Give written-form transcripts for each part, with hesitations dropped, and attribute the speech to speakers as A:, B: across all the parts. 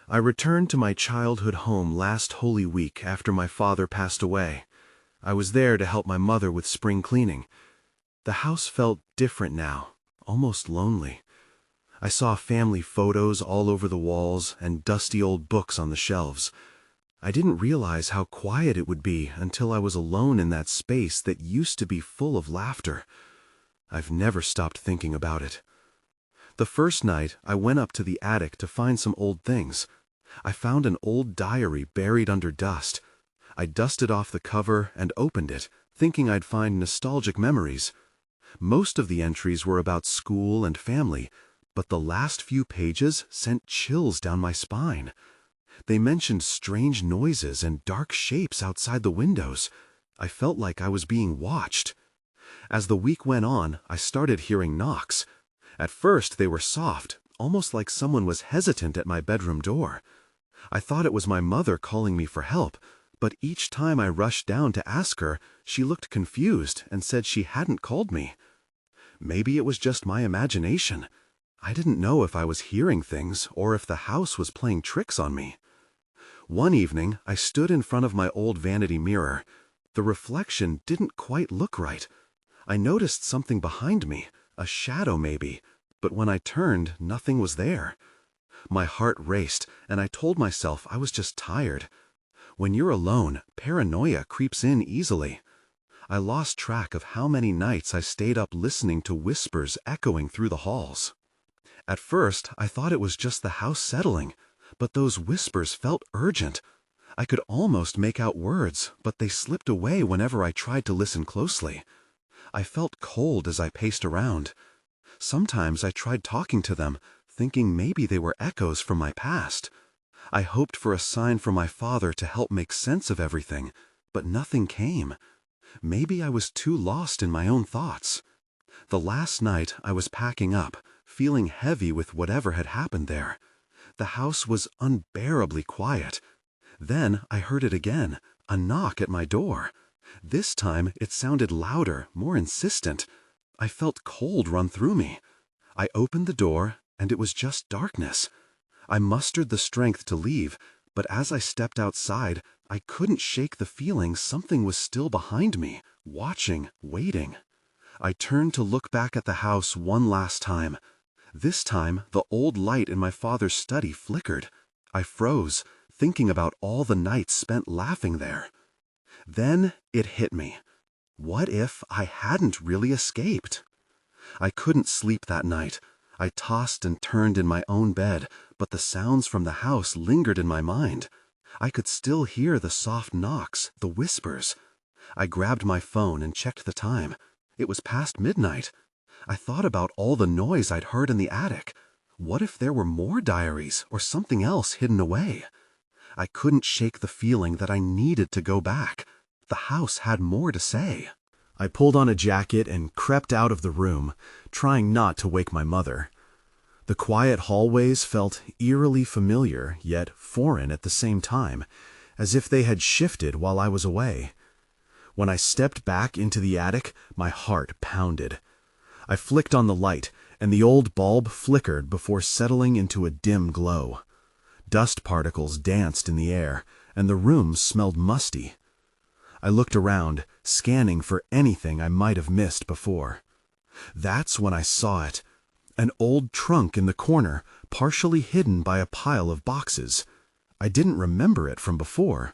A: I returned to my childhood home last Holy Week after my father passed away. I was there to help my mother with spring cleaning. The house felt different now, almost lonely. I saw family photos all over the walls and dusty old books on the shelves. I didn't realize how quiet it would be until I was alone in that space that used to be full of laughter. I've never stopped thinking about it. The first night, I went up to the attic to find some old things. I found an old diary buried under dust. I dusted off the cover and opened it, thinking I'd find nostalgic memories. Most of the entries were about school and family, but the last few pages sent chills down my spine. They mentioned strange noises and dark shapes outside the windows. I felt like I was being watched. As the week went on, I started hearing knocks. At first they were soft, almost like someone was hesitant at my bedroom door. I thought it was my mother calling me for help, but each time I rushed down to ask her, she looked confused and said she hadn't called me. Maybe it was just my imagination. I didn't know if I was hearing things or if the house was playing tricks on me. One evening, I stood in front of my old vanity mirror. The reflection didn't quite look right. I noticed something behind me, a shadow maybe, but when I turned, nothing was there. My heart raced, and I told myself I was just tired. When you're alone, paranoia creeps in easily. I lost track of how many nights I stayed up listening to whispers echoing through the halls. At first, I thought it was just the house settling, but those whispers felt urgent. I could almost make out words, but they slipped away whenever I tried to listen closely. I felt cold as I paced around. Sometimes I tried talking to them, thinking maybe they were echoes from my past. I hoped for a sign from my father to help make sense of everything, but nothing came. Maybe I was too lost in my own thoughts. The last night I was packing up, feeling heavy with whatever had happened there. The house was unbearably quiet. Then I heard it again, a knock at my door. This time it sounded louder, more insistent. I felt cold run through me. I opened the door, and it was just darkness. I mustered the strength to leave, but as I stepped outside, I couldn't shake the feeling something was still behind me, watching, waiting. I turned to look back at the house one last time. This time, the old light in my father's study flickered. I froze, thinking about all the nights spent laughing there. Then it hit me. What if I hadn't really escaped? I couldn't sleep that night. I tossed and turned in my own bed, but the sounds from the house lingered in my mind. I could still hear the soft knocks, the whispers. I grabbed my phone and checked the time. It was past midnight. I thought about all the noise I'd heard in the attic. What if there were more diaries or something else hidden away? I couldn't shake the feeling that I needed to go back. The house had more to say. I pulled on a jacket and crept out of the room, trying not to wake my mother. The quiet hallways felt eerily familiar, yet foreign at the same time, as if they had shifted while I was away. When I stepped back into the attic, my heart pounded. I flicked on the light, and the old bulb flickered before settling into a dim glow. Dust particles danced in the air, and the room smelled musty. I looked around, scanning for anything I might have missed before. That's when I saw it. An old trunk in the corner, partially hidden by a pile of boxes. I didn't remember it from before.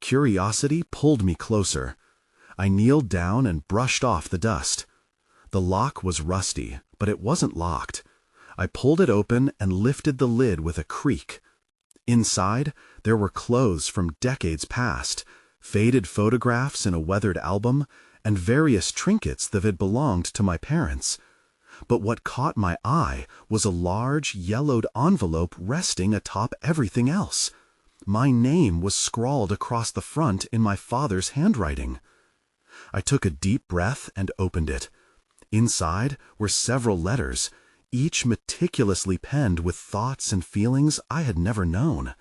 A: Curiosity pulled me closer. I kneeled down and brushed off the dust. The lock was rusty, but it wasn't locked. I pulled it open and lifted the lid with a creak. Inside, there were clothes from decades past, faded photographs in a weathered album, and various trinkets that had belonged to my parents. But what caught my eye was a large, yellowed envelope resting atop everything else. My name was scrawled across the front in my father's handwriting. I took a deep breath and opened it. Inside were several letters, each meticulously penned with thoughts and feelings I had never known.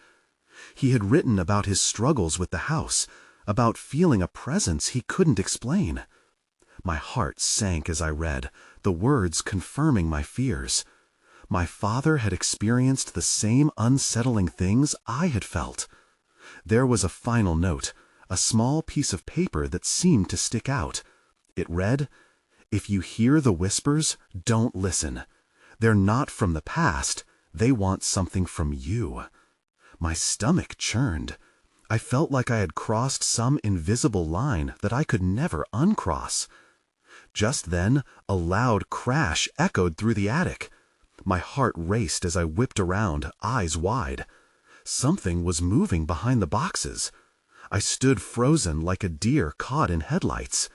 A: He had written about his struggles with the house, about feeling a presence he couldn't explain. My heart sank as I read, the words confirming my fears. My father had experienced the same unsettling things I had felt. There was a final note, a small piece of paper that seemed to stick out. It read, "If you hear the whispers, don't listen. They're not from the past. They want something from you." My stomach churned. I felt like I had crossed some invisible line that I could never uncross. Just then, a loud crash echoed through the attic. My heart raced as I whipped around, eyes wide. Something was moving behind the boxes. I stood frozen like a deer caught in headlights.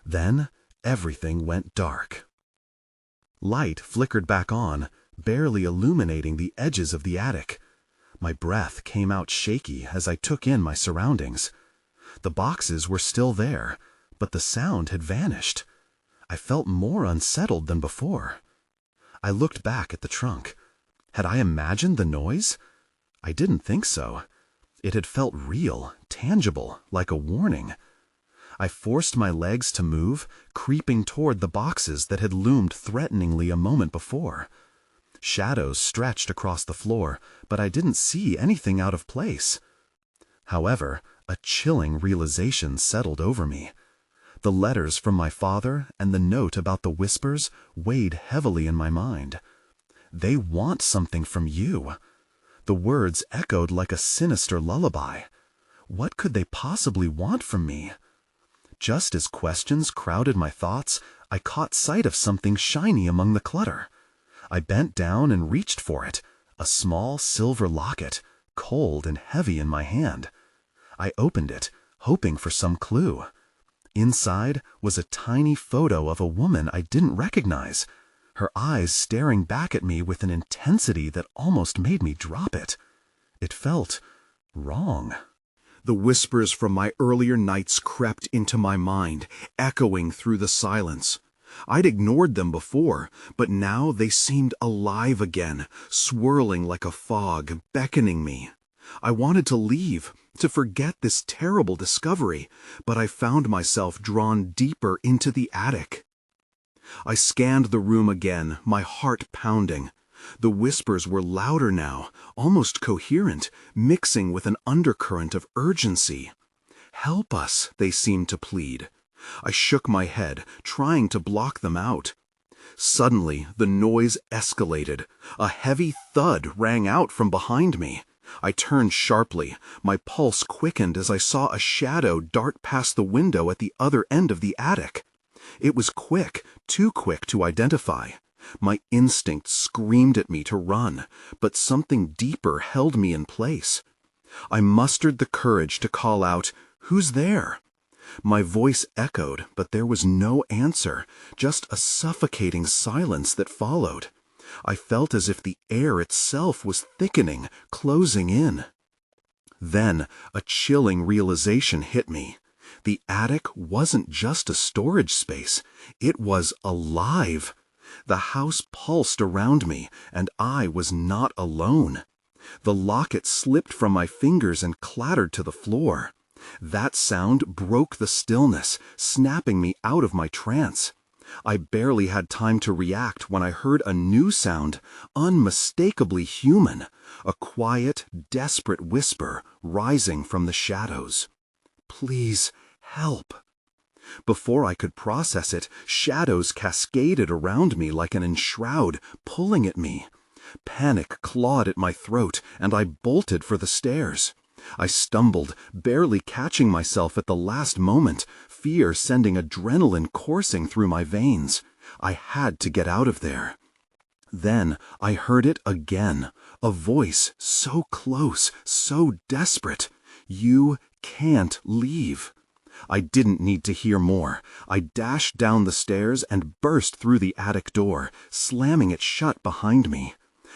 A: Then, everything went dark. Light flickered back on, barely illuminating the edges of the attic. My breath came out shaky as I took in my surroundings. The boxes were still there, but the sound had vanished. I felt more unsettled than before. I looked back at the trunk. Had I imagined the noise? I didn't think so. It had felt real, tangible, like a warning. I forced my legs to move, creeping toward the boxes that had loomed threateningly a moment before. Shadows stretched across the floor, but I didn't see anything out of place. However, a chilling realization settled over me. The letters from my father and the note about the whispers weighed heavily in my mind. They want something from you. The words echoed like a sinister lullaby. What could they possibly want from me? Just as questions crowded my thoughts, I caught sight of something shiny among the clutter. I bent down and reached for it, a small silver locket, cold and heavy in my hand. I opened it, hoping for some clue. Inside was a tiny photo of a woman I didn't recognize, her eyes staring back at me with an intensity that almost made me drop it. It felt wrong. The whispers from my earlier nights crept into my mind, echoing through the silence. I'd ignored them before, but now they seemed alive again, swirling like a fog, beckoning me. I wanted to leave, to forget this terrible discovery, but I found myself drawn deeper into the attic. I scanned the room again, my heart pounding. The whispers were louder now, almost coherent, mixing with an undercurrent of urgency. "Help us," they seemed to plead. I shook my head, trying to block them out. Suddenly, the noise escalated. A heavy thud rang out from behind me. I turned sharply. My pulse quickened as I saw a shadow dart past the window at the other end of the attic. It was quick, too quick to identify. My instinct screamed at me to run, but something deeper held me in place. I mustered the courage to call out, "Who's there?" My voice echoed, but there was no answer, just a suffocating silence that followed. I felt as if the air itself was thickening, closing in. Then a chilling realization hit me. The attic wasn't just a storage space, it was alive. The house pulsed around me, and I was not alone. The locket slipped from my fingers and clattered to the floor. That sound broke the stillness, snapping me out of my trance. I barely had time to react when I heard a new sound, unmistakably human, a quiet, desperate whisper rising from the shadows. "Please, help." Before I could process it, shadows cascaded around me like an enshroud, pulling at me. Panic clawed at my throat, and I bolted for the stairs. I stumbled, barely catching myself at the last moment, fear sending adrenaline coursing through my veins. I had to get out of there. Then I heard it again, a voice so close, so desperate. "You can't leave." I didn't need to hear more. I dashed down the stairs and burst through the attic door, slamming it shut behind me.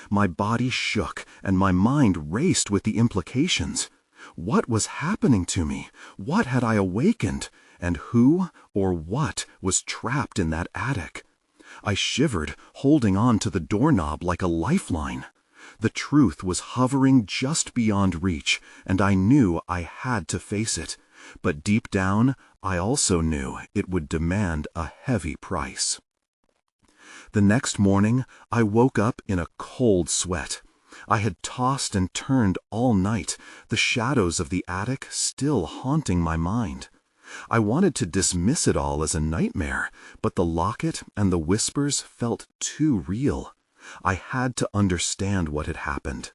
A: My body shook, and my mind raced with the implications. What was happening to me? What had I awakened? And who or what was trapped in that attic? I shivered, holding on to the doorknob like a lifeline. The truth was hovering just beyond reach, and I knew I had to face it. But deep down, I also knew it would demand a heavy price. The next morning, I woke up in a cold sweat. I had tossed and turned all night, the shadows of the attic still haunting my mind. I wanted to dismiss it all as a nightmare, but the locket and the whispers felt too real. I had to understand what had happened.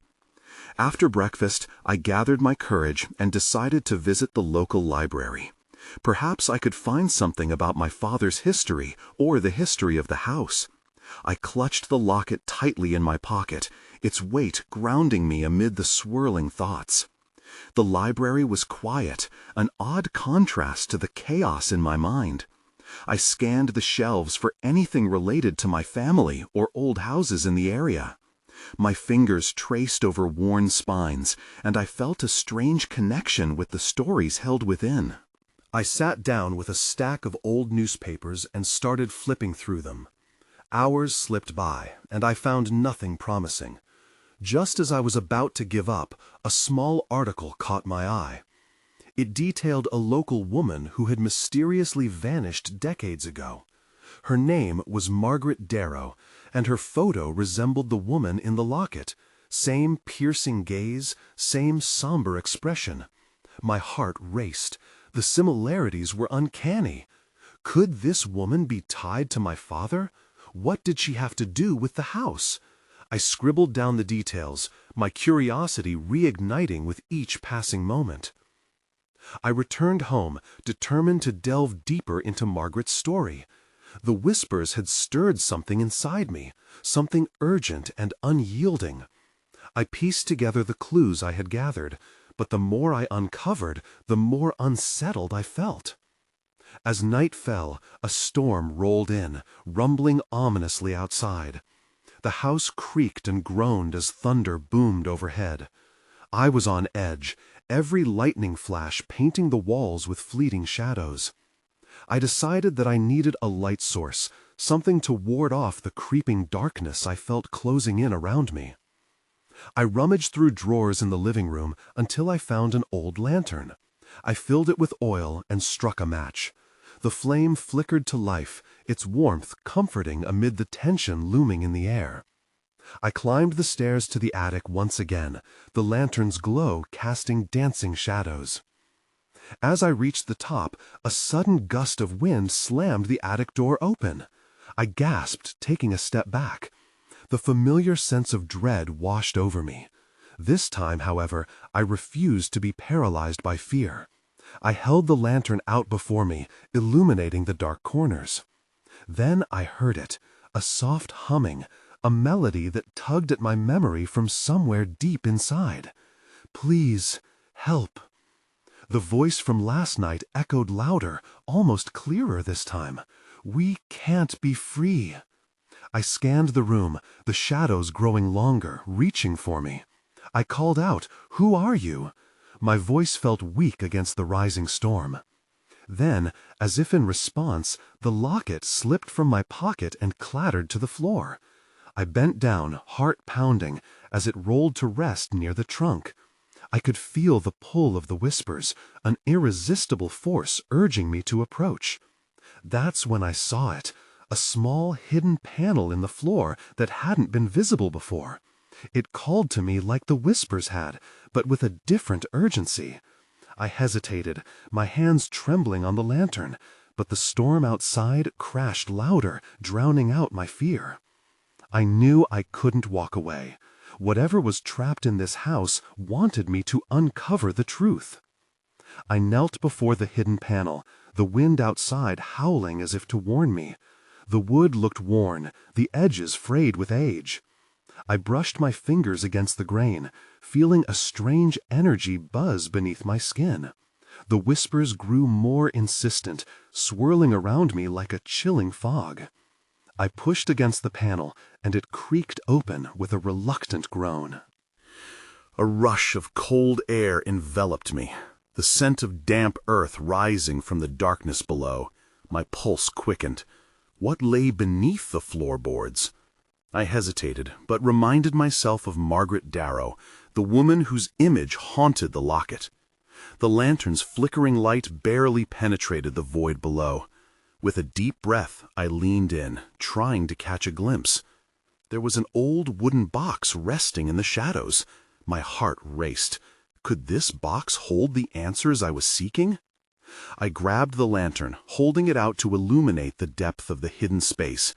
A: After breakfast, I gathered my courage and decided to visit the local library. Perhaps I could find something about my father's history or the history of the house. I clutched the locket tightly in my pocket, its weight grounding me amid the swirling thoughts. The library was quiet, an odd contrast to the chaos in my mind. I scanned the shelves for anything related to my family or old houses in the area. My fingers traced over worn spines, and I felt a strange connection with the stories held within. I sat down with a stack of old newspapers and started flipping through them. Hours slipped by, and I found nothing promising. Just as I was about to give up, a small article caught my eye. It detailed a local woman who had mysteriously vanished decades ago. Her name was Margaret Darrow, and her photo resembled the woman in the locket. Same piercing gaze, same somber expression. My heart raced. The similarities were uncanny. Could this woman be tied to my father? What did she have to do with the house? I scribbled down the details, my curiosity reigniting with each passing moment. I returned home, determined to delve deeper into Margaret's story. The whispers had stirred something inside me, something urgent and unyielding. I pieced together the clues I had gathered, but the more I uncovered, the more unsettled I felt. As night fell, a storm rolled in, rumbling ominously outside. The house creaked and groaned as thunder boomed overhead. I was on edge, every lightning flash painting the walls with fleeting shadows. I decided that I needed a light source, something to ward off the creeping darkness I felt closing in around me. I rummaged through drawers in the living room until I found an old lantern. I filled it with oil and struck a match. The flame flickered to life, its warmth comforting amid the tension looming in the air. I climbed the stairs to the attic once again, the lantern's glow casting dancing shadows. As I reached the top, a sudden gust of wind slammed the attic door open. I gasped, taking a step back. The familiar sense of dread washed over me. This time, however, I refused to be paralyzed by fear. I held the lantern out before me, illuminating the dark corners. Then I heard it, a soft humming, a melody that tugged at my memory from somewhere deep inside. Please, help. The voice from last night echoed louder, almost clearer this time. We can't be free. I scanned the room, the shadows growing longer, reaching for me. I called out, "Who are you?" My voice felt weak against the rising storm. Then, as if in response, the locket slipped from my pocket and clattered to the floor. I bent down, heart pounding, as it rolled to rest near the trunk. I could feel the pull of the whispers, an irresistible force urging me to approach. That's when I saw it, a small hidden panel in the floor that hadn't been visible before. It called to me like the whispers had, but with a different urgency. I hesitated, my hands trembling on the lantern, but the storm outside crashed louder, drowning out my fear. I knew I couldn't walk away. Whatever was trapped in this house wanted me to uncover the truth. I knelt before the hidden panel, the wind outside howling as if to warn me. The wood looked worn, the edges frayed with age. I brushed my fingers against the grain, feeling a strange energy buzz beneath my skin. The whispers grew more insistent, swirling around me like a chilling fog. I pushed against the panel, and it creaked open with a reluctant groan. A rush of cold air enveloped me, the scent of damp earth rising from the darkness below. My pulse quickened. What lay beneath the floorboards? I hesitated, but reminded myself of Margaret Darrow, the woman whose image haunted the locket. The lantern's flickering light barely penetrated the void below. With a deep breath, I leaned in, trying to catch a glimpse. There was an old wooden box resting in the shadows. My heart raced. Could this box hold the answers I was seeking? I grabbed the lantern, holding it out to illuminate the depth of the hidden space.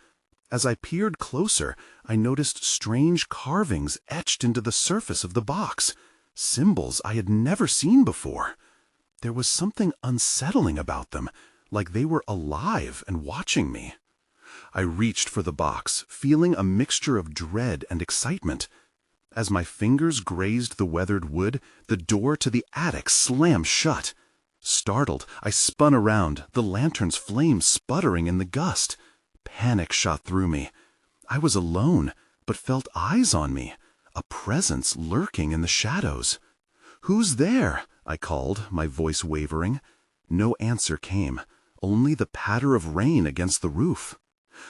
A: As I peered closer, I noticed strange carvings etched into the surface of the box, symbols I had never seen before. There was something unsettling about them, like they were alive and watching me. I reached for the box, feeling a mixture of dread and excitement. As my fingers grazed the weathered wood, the door to the attic slammed shut. Startled, I spun around, the lantern's flame sputtering in the gust. Panic shot through me. I was alone, but felt eyes on me, a presence lurking in the shadows. "Who's there?" I called, my voice wavering. No answer came, only the patter of rain against the roof.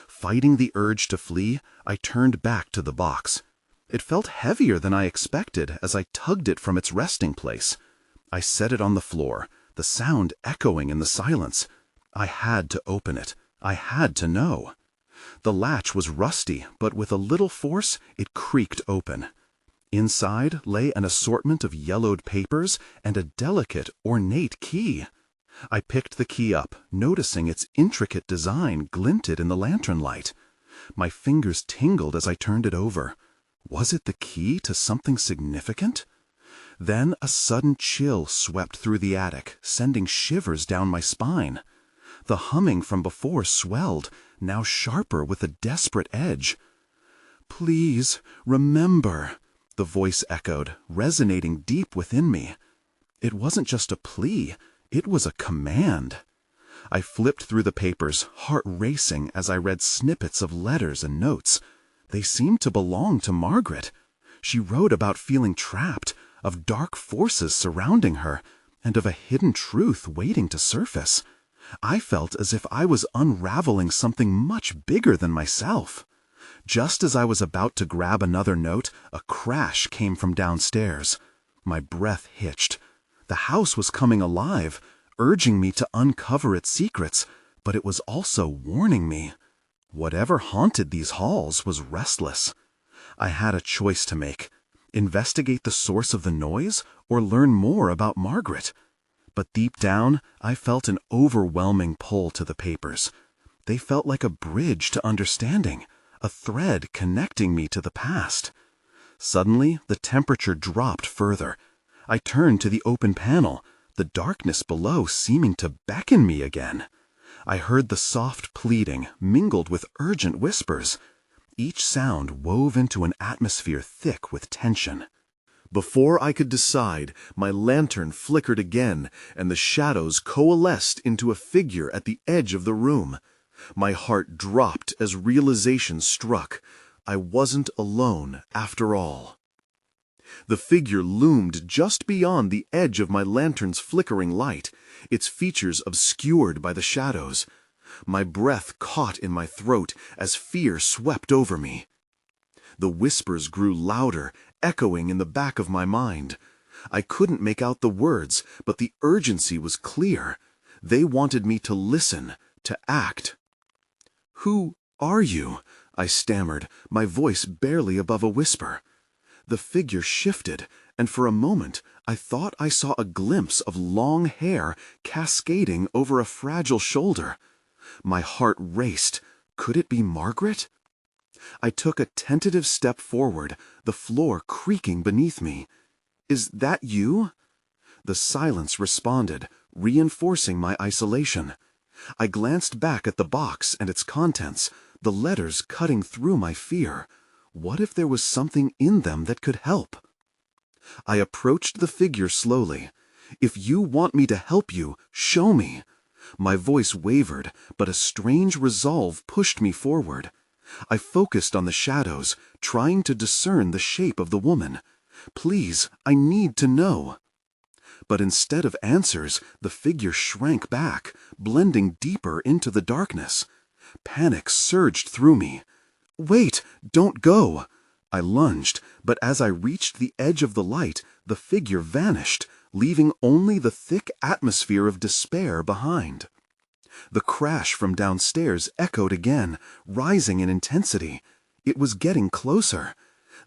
A: Fighting the urge to flee, I turned back to the box. It felt heavier than I expected as I tugged it from its resting place. I set it on the floor, the sound echoing in the silence. I had to open it. I had to know. The latch was rusty, but with a little force, it creaked open. Inside lay an assortment of yellowed papers and a delicate, ornate key. I picked the key up, noticing its intricate design glinted in the lantern light. My fingers tingled as I turned it over. Was it the key to something significant? Then a sudden chill swept through the attic, sending shivers down my spine. The humming from before swelled, now sharper with a desperate edge. "Please, remember," the voice echoed, resonating deep within me. It wasn't just a plea, it was a command. I flipped through the papers, heart racing as I read snippets of letters and notes. They seemed to belong to Margaret. She wrote about feeling trapped, of dark forces surrounding her, and of a hidden truth waiting to surface. I felt as if I was unraveling something much bigger than myself. Just as I was about to grab another note, a crash came from downstairs. My breath hitched. The house was coming alive, urging me to uncover its secrets, but it was also warning me. Whatever haunted these halls was restless. I had a choice to make: investigate the source of the noise or learn more about Margaret. But deep down, I felt an overwhelming pull to the papers. They felt like a bridge to understanding, a thread connecting me to the past. Suddenly, the temperature dropped further. I turned to the open panel, the darkness below seeming to beckon me again. I heard the soft pleading mingled with urgent whispers. Each sound wove into an atmosphere thick with tension. Before I could decide, my lantern flickered again, and the shadows coalesced into a figure at the edge of the room. My heart dropped as realization struck. I wasn't alone after all. The figure loomed just beyond the edge of my lantern's flickering light, its features obscured by the shadows. My breath caught in my throat as fear swept over me. The whispers grew louder, echoing in the back of my mind. I couldn't make out the words, but the urgency was clear. They wanted me to listen, to act. "Who are you?" I stammered, my voice barely above a whisper. The figure shifted, and for a moment I thought I saw a glimpse of long hair cascading over a fragile shoulder. My heart raced. Could it be Margaret? I took a tentative step forward, the floor creaking beneath me. "Is that you?" The silence responded, reinforcing my isolation. I glanced back at the box and its contents, the letters cutting through my fear. What if there was something in them that could help? I approached the figure slowly. "If you want me to help you, show me." My voice wavered, but a strange resolve pushed me forward. I focused on the shadows, trying to discern the shape of the woman. "Please, I need to know." But instead of answers, the figure shrank back, blending deeper into the darkness. Panic surged through me. "Wait, don't go!" I lunged, but as I reached the edge of the light, the figure vanished, leaving only the thick atmosphere of despair behind. The crash from downstairs echoed again, rising in intensity. It was getting closer.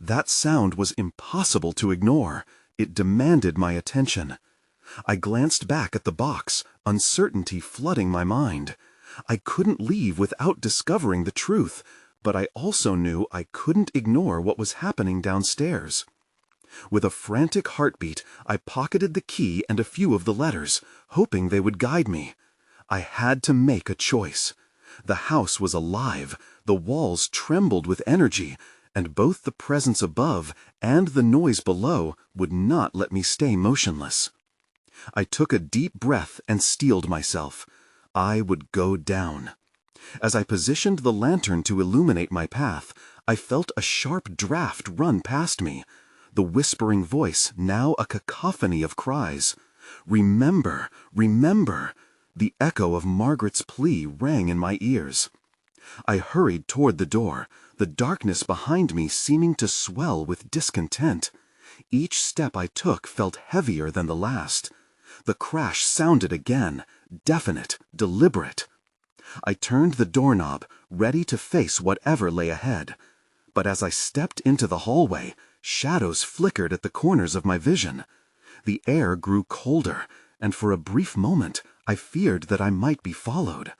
A: That sound was impossible to ignore. It demanded my attention. I glanced back at the box, uncertainty flooding my mind. I couldn't leave without discovering the truth, but I also knew I couldn't ignore what was happening downstairs. With a frantic heartbeat, I pocketed the key and a few of the letters, hoping they would guide me. I had to make a choice. The house was alive, the walls trembled with energy, and both the presence above and the noise below would not let me stay motionless. I took a deep breath and steeled myself. I would go down. As I positioned the lantern to illuminate my path, I felt a sharp draft run past me. The whispering voice, now a cacophony of cries. "Remember, remember!" The echo of Margaret's plea rang in my ears. I hurried toward the door, the darkness behind me seeming to swell with discontent. Each step I took felt heavier than the last. The crash sounded again, definite, deliberate. I turned the doorknob, ready to face whatever lay ahead. But as I stepped into the hallway, shadows flickered at the corners of my vision. The air grew colder, and for a brief moment, I feared that I might be followed.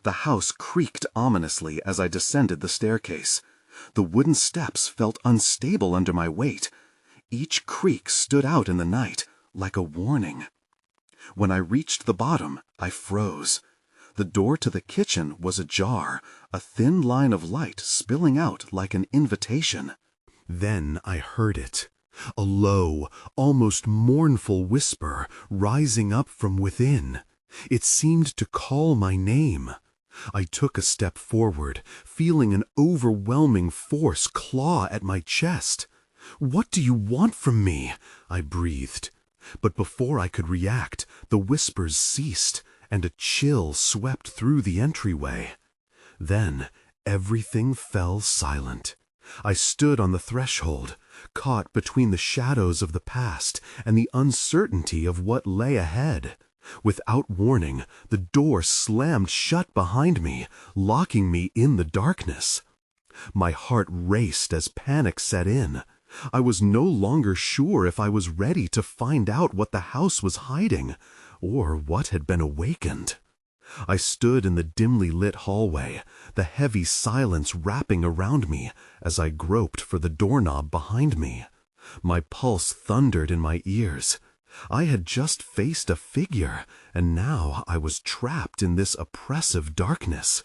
A: The house creaked ominously as I descended the staircase. The wooden steps felt unstable under my weight. Each creak stood out in the night, like a warning. When I reached the bottom, I froze. The door to the kitchen was ajar, a thin line of light spilling out like an invitation. Then I heard it, a low, almost mournful whisper rising up from within. It seemed to call my name. I took a step forward, feeling an overwhelming force claw at my chest. "What do you want from me?" I breathed. But before I could react, the whispers ceased, and a chill swept through the entryway. Then everything fell silent. I stood on the threshold, caught between the shadows of the past and the uncertainty of what lay ahead. Without warning, the door slammed shut behind me, locking me in the darkness. My heart raced as panic set in. I was no longer sure if I was ready to find out what the house was hiding, or what had been awakened. I stood in the dimly lit hallway, the heavy silence wrapping around me as I groped for the doorknob behind me. My pulse thundered in my ears. I had just faced a figure, and now I was trapped in this oppressive darkness.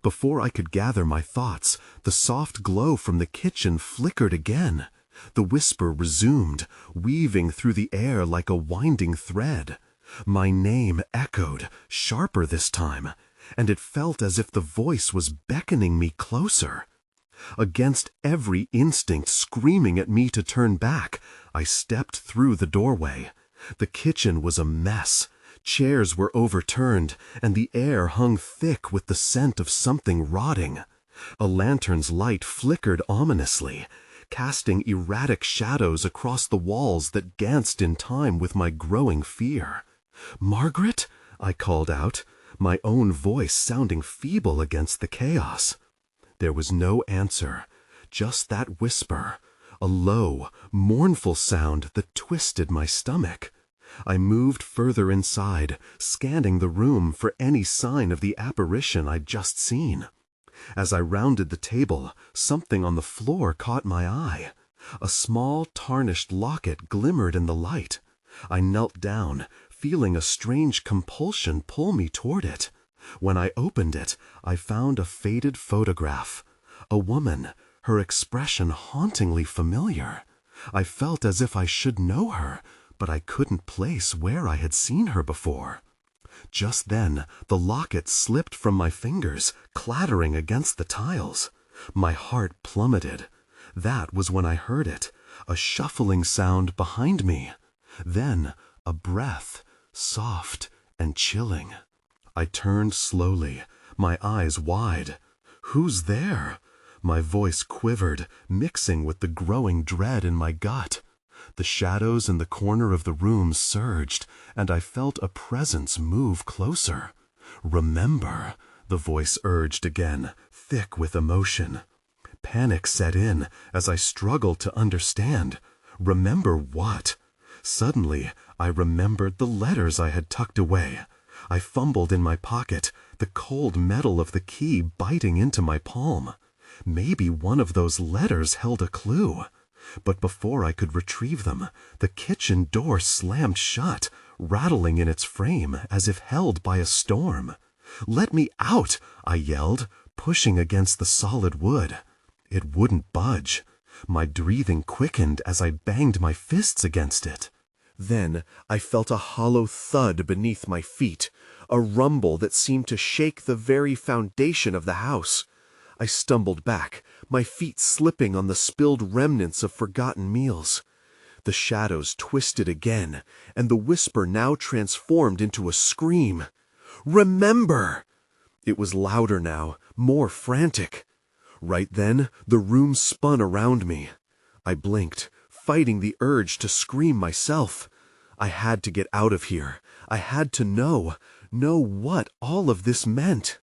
A: Before I could gather my thoughts, the soft glow from the kitchen flickered again. The whisper resumed, weaving through the air like a winding thread. My name echoed, sharper this time, and it felt as if the voice was beckoning me closer. Against every instinct screaming at me to turn back, I stepped through the doorway. The kitchen was a mess. Chairs were overturned, and the air hung thick with the scent of something rotting. A lantern's light flickered ominously, casting erratic shadows across the walls that danced in time with my growing fear. "Margaret?" I called out, my own voice sounding feeble against the chaos. There was no answer, just that whisper, a low, mournful sound that twisted my stomach. I moved further inside, scanning the room for any sign of the apparition I'd just seen. As I rounded the table, something on the floor caught my eye. A small, tarnished locket glimmered in the light. I knelt down, feeling a strange compulsion pull me toward it. When I opened it, I found a faded photograph. A woman, her expression hauntingly familiar. I felt as if I should know her, but I couldn't place where I had seen her before. Just then, the locket slipped from my fingers, clattering against the tiles. My heart plummeted. That was when I heard it, a shuffling sound behind me. Then, a breath, soft and chilling. I turned slowly, my eyes wide. "Who's there?" My voice quivered, mixing with the growing dread in my gut. The shadows in the corner of the room surged, and I felt a presence move closer.
B: "Remember," the voice urged again, thick with emotion. Panic set in as I struggled to understand. Remember what? Suddenly, I remembered the letters I had tucked away. I fumbled in my pocket, the cold metal of the key biting into my palm. Maybe one of those letters held a clue. But before I could retrieve them, the kitchen door slammed shut, rattling in its frame as if held by a storm. "Let me out!" I yelled, pushing against the solid wood. It wouldn't budge. My breathing quickened as I banged my fists against it.
A: Then I felt a hollow thud beneath my feet, a rumble that seemed to shake the very foundation of the house. I stumbled back, my feet slipping on the spilled remnants of forgotten meals. The shadows twisted again, and the whisper now transformed into a scream. "Remember!" It was louder now, more frantic. Right then, the room spun around me. I blinked, fighting the urge to scream myself. I had to get out of here. I had to know what all of this meant.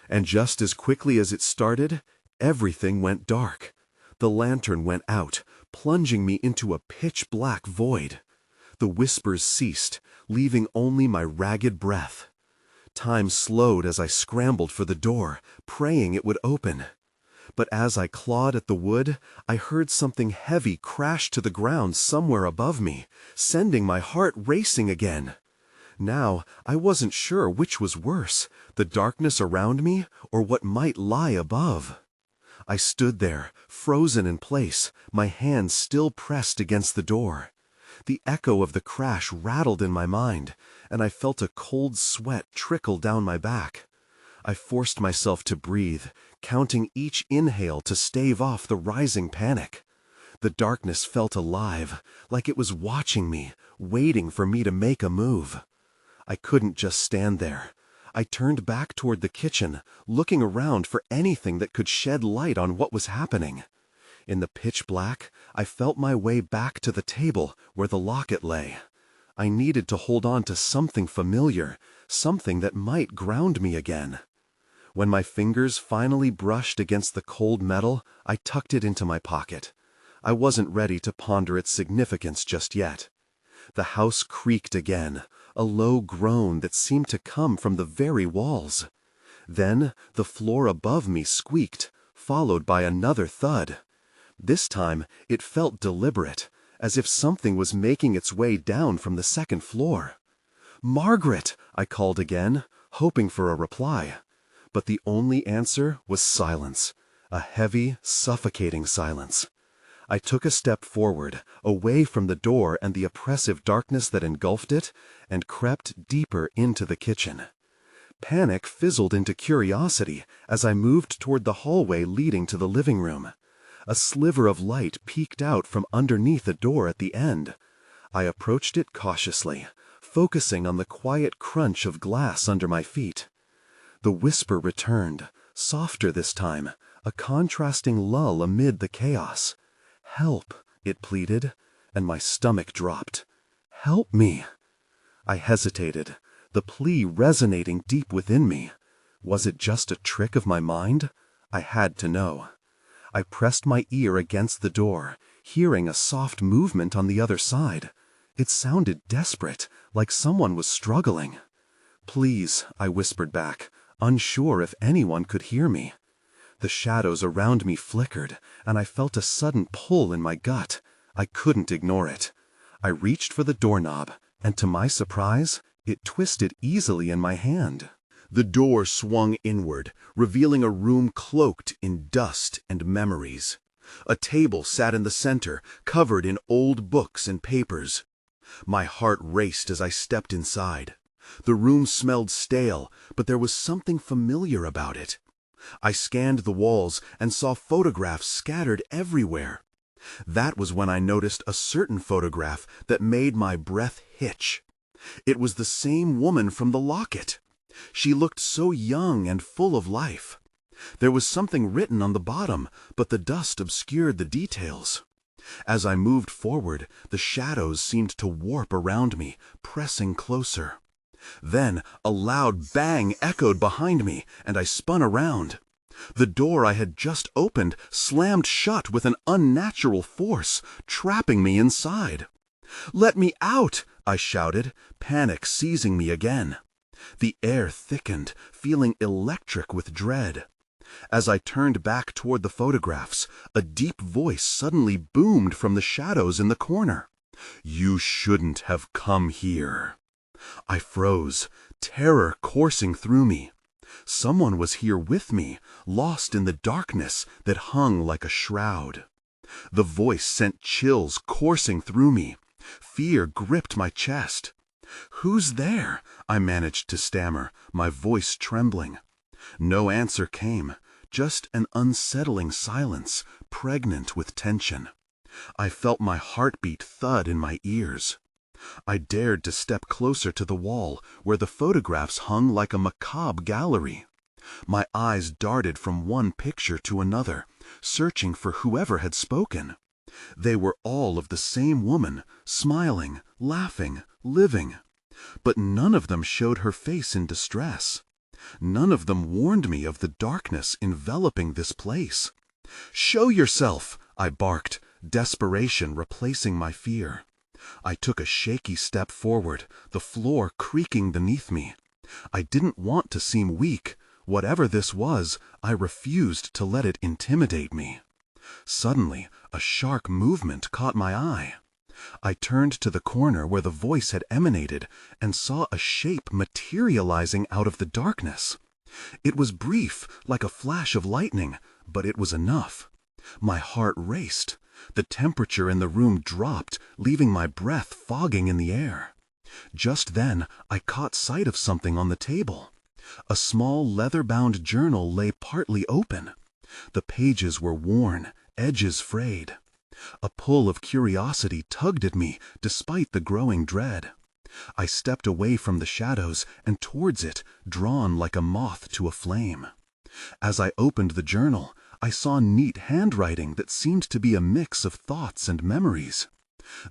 A: And just as quickly as it started, everything went dark. The lantern went out, plunging me into a pitch-black void. The whispers ceased, leaving only my ragged breath. Time slowed as I scrambled for the door, praying it would open. But as I clawed at the wood, I heard something heavy crash to the ground somewhere above me, sending my heart racing again. Now, I wasn't sure which was worse, the darkness around me or what might lie above. I stood there, frozen in place, my hands still pressed against the door. The echo of the crash rattled in my mind, and I felt a cold sweat trickle down my back. I forced myself to breathe, counting each inhale to stave off the rising panic. The darkness felt alive, like it was watching me, waiting for me to make a move. I couldn't just stand there. I turned back toward the kitchen, looking around for anything that could shed light on what was happening. In the pitch black, I felt my way back to the table where the locket lay. I needed to hold on to something familiar, something that might ground me again. When my fingers finally brushed against the cold metal, I tucked it into my pocket. I wasn't ready to ponder its significance just yet. The house creaked again, a low groan that seemed to come from the very walls. Then the floor above me squeaked, followed by another thud. This time it felt deliberate, as if something was making its way down from the second floor. "Margaret!" I called again, hoping for a reply. But the only answer was silence, a heavy, suffocating silence. I took a step forward, away from the door and the oppressive darkness that engulfed it, and crept deeper into the kitchen. Panic fizzled into curiosity as I moved toward the hallway leading to the living room. A sliver of light peeked out from underneath a door at the end. I approached it cautiously, focusing on the quiet crunch of glass under my feet. The whisper returned, softer this time, a contrasting lull amid the chaos. "Help," it pleaded, and my stomach dropped. "Help me." I hesitated, the plea resonating deep within me. Was it just a trick of my mind? I had to know. I pressed my ear against the door, hearing a soft movement on the other side. It sounded desperate, like someone was struggling. "Please," I whispered back, unsure if anyone could hear me. The shadows around me flickered, and I felt a sudden pull in my gut. I couldn't ignore it. I reached for the doorknob, and to my surprise, it twisted easily in my hand. The door swung inward, revealing a room cloaked in dust and memories. A table sat in the center, covered in old books and papers. My heart raced as I stepped inside. The room smelled stale, but there was something familiar about it. I scanned the walls and saw photographs scattered everywhere. That was when I noticed a certain photograph that made my breath hitch. It was the same woman from the locket. She looked so young and full of life. There was something written on the bottom, but the dust obscured the details. As I moved forward, the shadows seemed to warp around me, pressing closer.
B: Then a loud bang echoed behind me, and I spun around. The door I had just opened slammed shut with an unnatural force, trapping me inside. "Let me out!" I shouted, panic seizing me again. The air thickened, feeling electric with dread. As I turned back toward the photographs, a deep voice suddenly boomed from the shadows in the corner. "You shouldn't have come here." I froze, terror coursing through me. Someone was here with me, lost in the darkness that hung like a shroud. The voice sent chills coursing through me. Fear gripped my chest. "Who's there?" I managed to stammer, my voice trembling. No answer came, just an unsettling silence, pregnant with tension. I felt my heartbeat thud in my ears. I dared to step closer to the wall, where the photographs hung like a macabre gallery. My eyes darted from one picture to another, searching for whoever had spoken. They were all of the same woman, smiling, laughing, living. But none of them showed her face in distress. None of them warned me of the darkness enveloping this place. "Show yourself!" I barked, desperation replacing my fear. I took a shaky step forward, the floor creaking beneath me. I didn't want to seem weak. Whatever this was, I refused to let it intimidate me. Suddenly, a sharp movement caught my eye. I turned to the corner where the voice had emanated and saw a shape materializing out of the darkness. It was brief, like a flash of lightning, but it was enough. My heart raced. The temperature in the room dropped, leaving my breath fogging in the air. Just then, I caught sight of something on the table. A small leather-bound journal lay partly open. The pages were worn, edges frayed. A pull of curiosity tugged at me despite the growing dread. I stepped away from the shadows and towards it, drawn like a moth to a flame. As I opened the journal, I saw neat handwriting that seemed to be a mix of thoughts and memories.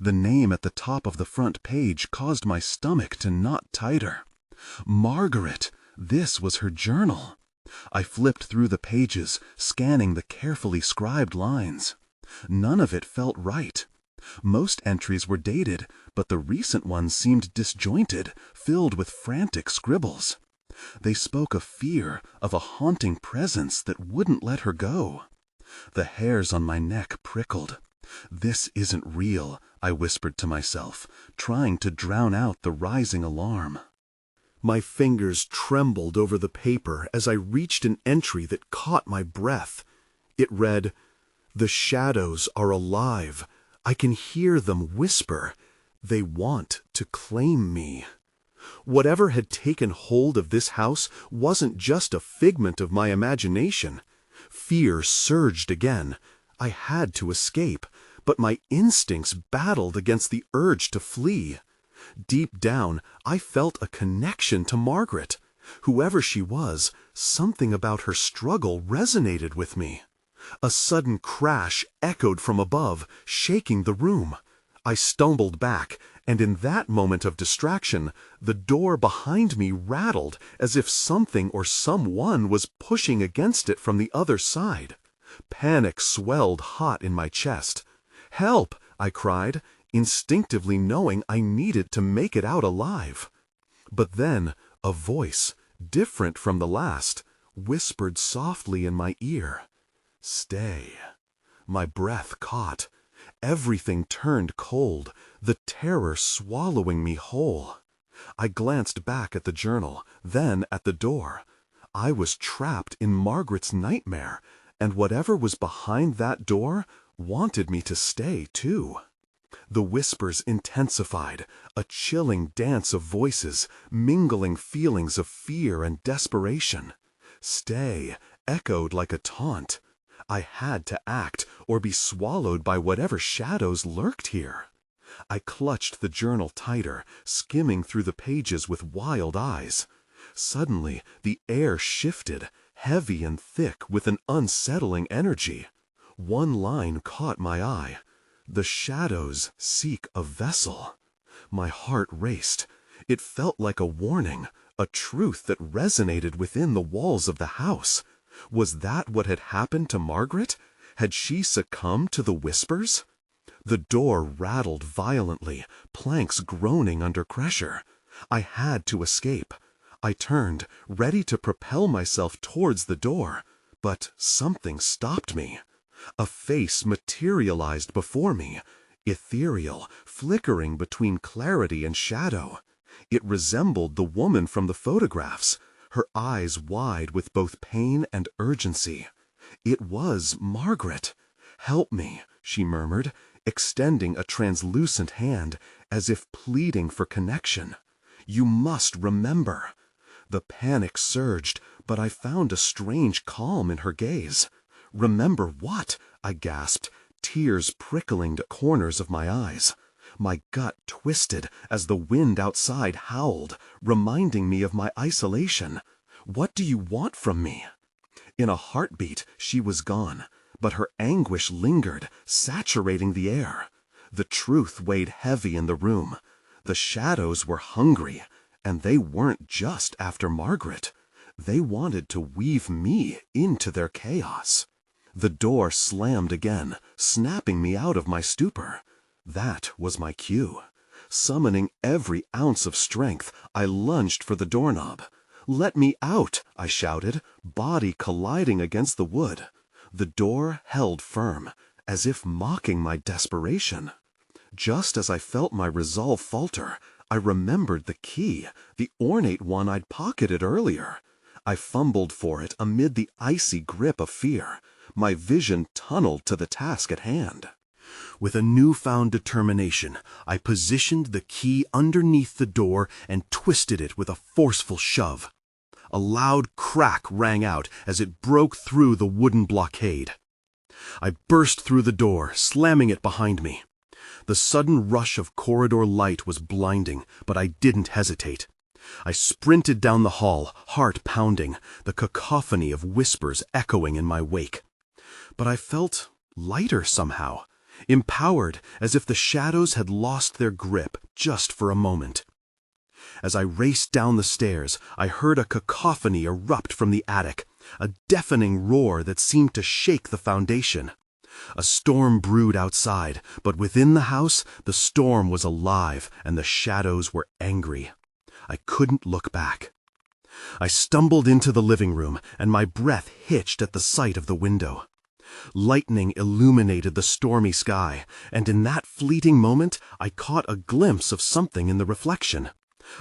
B: The name at the top of the front page caused my stomach to knot tighter. Margaret! This was her journal. I flipped through the pages, scanning the carefully scribed lines. None of it felt right. Most entries were dated, but the recent ones seemed disjointed, filled with frantic scribbles. They spoke of fear, of a haunting presence that wouldn't let her go. The hairs on my neck prickled. "This isn't real," I whispered to myself, trying to drown out the rising alarm. My fingers trembled over the paper as I reached an entry that caught my breath. It read, "The shadows are alive. I can hear them whisper. They want to claim me." Whatever had taken hold of this house wasn't just a figment of my imagination. Fear surged again. I had to escape, but my instincts battled against the urge to flee. Deep down, I felt a connection to Margaret. Whoever she was, something about her struggle resonated with me. A sudden crash echoed from above, shaking the room. I stumbled back, and in that moment of distraction, the door behind me rattled as if something or someone was pushing against it from the other side. Panic swelled hot in my chest. "Help!" I cried, instinctively knowing I needed to make it out alive. But then a voice, different from the last, whispered softly in my ear, "Stay." My breath caught. Everything turned cold, the terror swallowing me whole. I glanced back at the journal, then at the door. I was trapped in Margaret's nightmare, and whatever was behind that door wanted me to stay too. The whispers intensified, a chilling dance of voices, mingling feelings of fear and desperation. "Stay" echoed like a taunt. I had to act or be swallowed by whatever shadows lurked here. I clutched the journal tighter, skimming through the pages with wild eyes. Suddenly, the air shifted, heavy and thick with an unsettling energy. One line caught my eye. "The shadows seek a vessel." My heart raced. It felt like a warning, a truth that resonated within the walls of the house. Was that what had happened to Margaret? Had she succumbed to the whispers? The door rattled violently, planks groaning under pressure. I had to escape. I turned, ready to propel myself towards the door, but something stopped me. A face materialized before me, ethereal, flickering between clarity and shadow. It resembled the woman from the photographs, her eyes wide with both pain and urgency. It was Margaret. "Help me," she murmured, extending a translucent hand as if pleading for connection. "You must remember." The panic surged, but I found a strange calm in her gaze. "Remember what?" I gasped, tears prickling the corners of my eyes. My gut twisted as the wind outside howled, reminding me of my isolation. "What do you want from me?" In a heartbeat, she was gone, but her anguish lingered, saturating the air. The truth weighed heavy in the room. The shadows were hungry, and they weren't just after Margaret. They wanted to weave me into their chaos. The door slammed again, snapping me out of my stupor. That was my cue. Summoning every ounce of strength, I lunged for the doorknob. "Let me out!" I shouted, body colliding against the wood. The door held firm, as if mocking my desperation. Just as I felt my resolve falter, I remembered the key, the ornate one I'd pocketed earlier. I fumbled for it amid the icy grip of fear. My vision tunneled to the task at hand. With a newfound determination, I positioned the key underneath the door and twisted it with a forceful shove. A loud crack rang out as it broke through the wooden blockade. I burst through the door, slamming it behind me. The sudden rush of corridor light was blinding, but I didn't hesitate. I sprinted down the hall, heart pounding, the cacophony of whispers echoing in my wake. But I felt lighter somehow, empowered as if the shadows had lost their grip just for a moment. As I raced down the stairs, I heard a cacophony erupt from the attic, a deafening roar that seemed to shake the foundation. A storm brewed outside, but within the house, the storm was alive and the shadows were angry. I couldn't look back. I stumbled into the living room, and my breath hitched at the sight of the window. Lightning illuminated the stormy sky, and in that fleeting moment, I caught a glimpse of something in the reflection.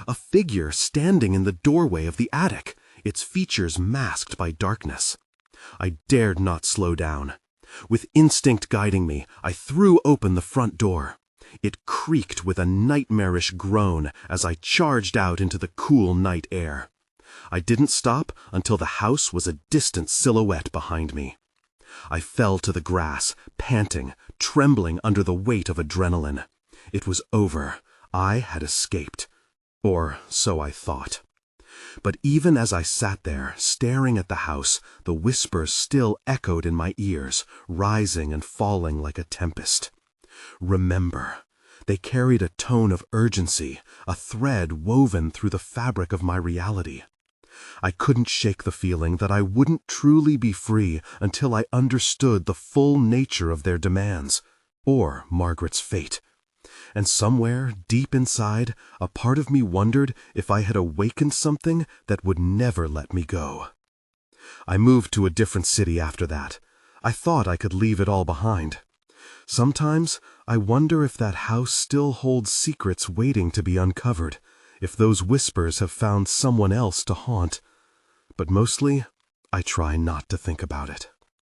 B: A figure standing in the doorway of the attic, its features masked by darkness. I dared not slow down. With instinct guiding me, I threw open the front door. It creaked with a nightmarish groan as I charged out into the cool night air. I didn't stop until the house was a distant silhouette behind me. I fell to the grass, panting, trembling under the weight of adrenaline. It was over. I had escaped. Or so I thought. But even as I sat there, staring at the house, the whispers still echoed in my ears, rising and falling like a tempest. Remember. They carried a tone of urgency, a thread woven through the fabric of my reality. I couldn't shake the feeling that I wouldn't truly be free until I understood the full nature of their demands, or Margaret's fate. And somewhere, deep inside, a part of me wondered if I had awakened something that would never let me go. I moved to a different city after that. I thought I could leave it all behind. Sometimes I wonder if that house still holds secrets waiting to be uncovered, if those whispers have found someone else to haunt. But mostly, I try not to think about it.